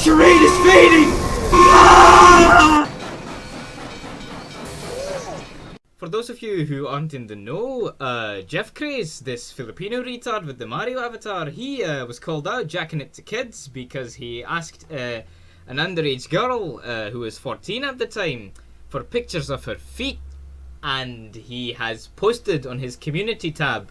terrain is fading! Ah! For those of you who aren't in the know, Geofcraze, this Filipino retard with the Mario avatar, he was called out jacking it to kids because he asked an underage girl, who was 14 at the time, for pictures of her feet, and he has posted on his community tab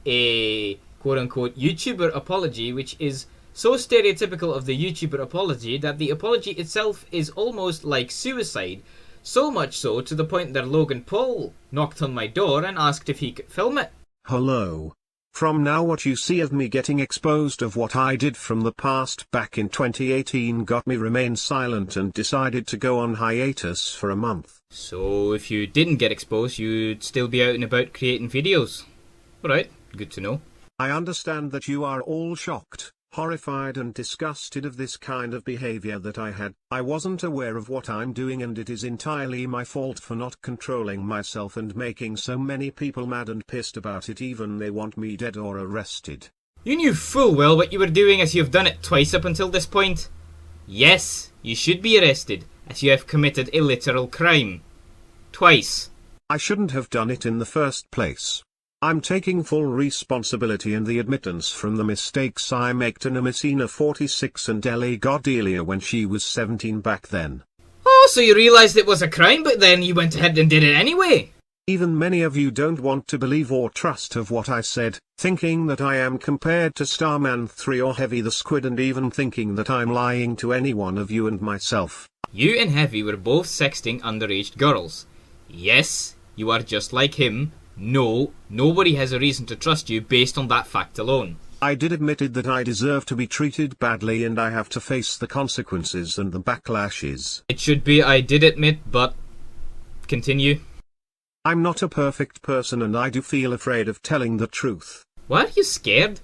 a quote-unquote YouTuber apology, which is so stereotypical of the YouTuber apology that the apology itself is almost like suicide. So much so to the point that Logan Paul knocked on my door and asked if he could film it. Hello. From now what you see of me getting exposed of what I did from the past back in 2018 got me remain silent and decided to go on hiatus for a month. So if you didn't get exposed, you'd still be out and about creating videos. Alright, good to know. I understand that you are all shocked, horrified and disgusted of this kind of behavior that I had. I wasn't aware of what I'm doing and it is entirely my fault for not controlling myself and making so many people mad and pissed about it, even they want me dead or arrested. You knew full well what you were doing, as you've done it twice up until this point. Yes, you should be arrested, as you have committed a literal crime. Twice. I shouldn't have done it in the first place. I'm taking full responsibility and the admittance from the mistakes I made to Animator 46 and Ellie Cordelia when she was 17 back then. Oh, so you realised it was a crime, but then you went ahead and did it anyway? Even many of you don't want to believe or trust of what I said, thinking that I am compared to Starman 3 or Heavy the Squid, and even thinking that I'm lying to any one of you and myself. You and Heavy were both sexting underage girls. Yes, you are just like him. No, nobody has a reason to trust you based on that fact alone. I did admitted that I deserve to be treated badly and I have to face the consequences and the backlashes. It should be I did admit, but... continue. I'm not a perfect person and I do feel afraid of telling the truth. Why are you scared?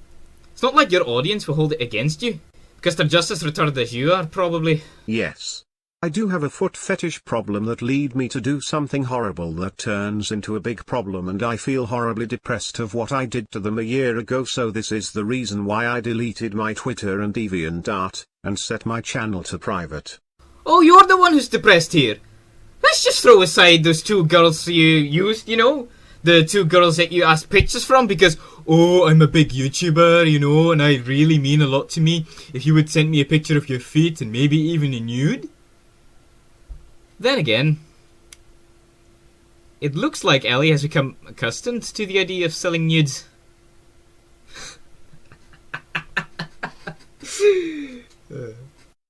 It's not like your audience will hold it against you. Because they're just as retarded as you are, probably. Yes. I do have a foot fetish problem that lead me to do something horrible that turns into a big problem, and I feel horribly depressed of what I did to them a year ago, so this is the reason why I deleted my Twitter and DeviantArt, and set my channel to private. Oh, you're the one who's depressed here. Let's just throw aside those two girls you used, you know? The two girls that you asked pictures from because, oh, I'm a big YouTuber, you know, and I really mean a lot to me. If you would send me a picture of your feet and maybe even a nude. Then again, it looks like Ellie has become accustomed to the idea of selling nudes.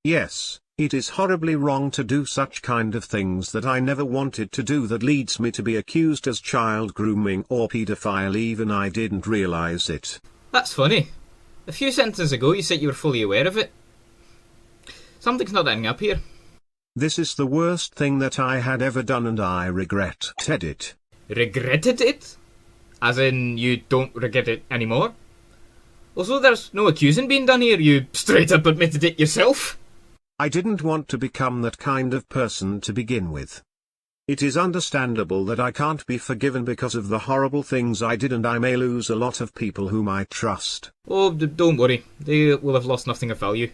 Yes, it is horribly wrong to do such kind of things that I never wanted to do, that leads me to be accused as child grooming or paedophile, even I didn't realise it. That's funny. A few sentences ago you said you were fully aware of it. Something's not adding up here. This is the worst thing that I had ever done and I regretted it. Regretted it? As in, you don't regret it anymore? Also, there's no accusing being done here, you straight up admitted it yourself. I didn't want to become that kind of person to begin with. It is understandable that I can't be forgiven because of the horrible things I did, and I may lose a lot of people whom I trust. Oh, don't worry, they will have lost nothing of value.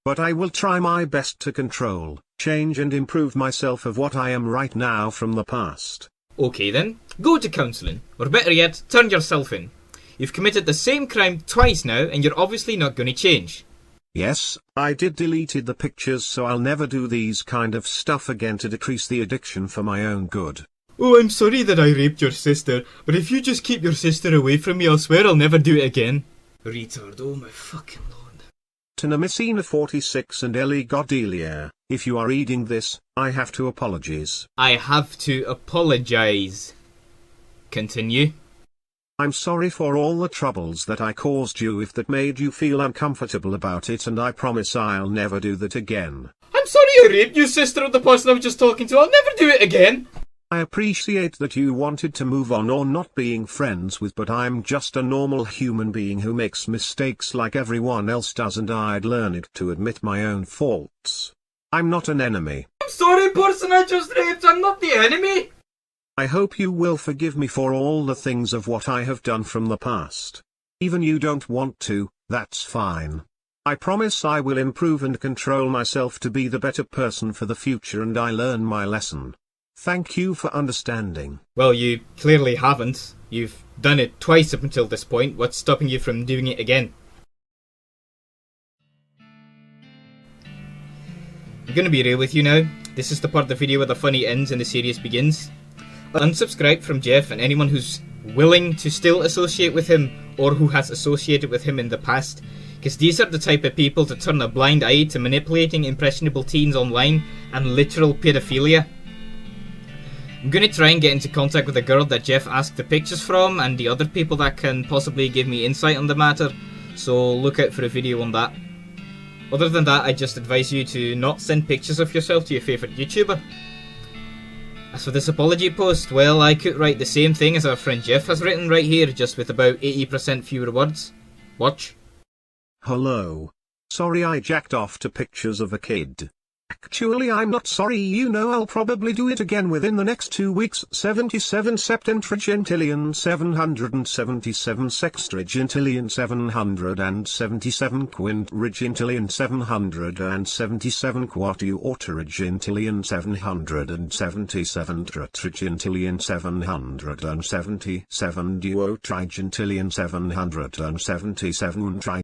But I will try my best to control, change and improve myself of what I am right now from the past. Okay then, go to counselling, or better yet, turn yourself in. You've committed the same crime twice now, and you're obviously not going to change. Yes, I deleted the pictures, so I'll never do these kind of stuff again to decrease the addiction for my own good. Oh, I'm sorry that I raped your sister, but if you just keep your sister away from me, I'll swear I'll never do it again. Retard, oh my fucking lord. To Animator 46 and Ellie Cordelia, if you are reading this, I have to apologize. I have to apologise. Continue. I'm sorry for all the troubles that I caused you if that made you feel uncomfortable about it, and I promise I'll never do that again. I'm sorry I raped your sister or the person I was just talking to. I'll never do it again. I appreciate that you wanted to move on or not being friends with, but I'm just a normal human being who makes mistakes like everyone else does, and I'd learn it to admit my own faults. I'm not an enemy. I'm sorry, person I just raped. I'm not the enemy. I hope you will forgive me for all the things of what I have done from the past. Even you don't want to, that's fine. I promise I will improve and control myself to be the better person for the future, and I learn my lesson. Thank you for understanding. Well, you clearly haven't. You've done it twice up until this point. What's stopping you from doing it again? I'm gonna be real with you now. This is the part of the video where the funny ends and the serious begins. Unsubscribe from Geof and anyone who's willing to still associate with him or who has associated with him in the past, because these are the type of people to turn a blind eye to manipulating impressionable teens online and literal pedophilia. I'm gonna try and get into contact with the girl that Geof asked the pictures from and the other people that can possibly give me insight on the matter, so look out for a video on that. Other than that, I just advise you to not send pictures of yourself to your favourite YouTuber. As for this apology post, well, I could write the same thing as our friend Geof has written right here, just with about 80% fewer words. Watch. Hello. Sorry I jacked off to pictures of a kid. Actually, I'm not sorry, you know, I'll probably do it again within the next 2 weeks. 77 septentrigentillion 777 sextrigentillion 777 quintrigentillion 777 quatuortorigentillion 777 tetratrigentillion 777 duotrigentillion 777 tri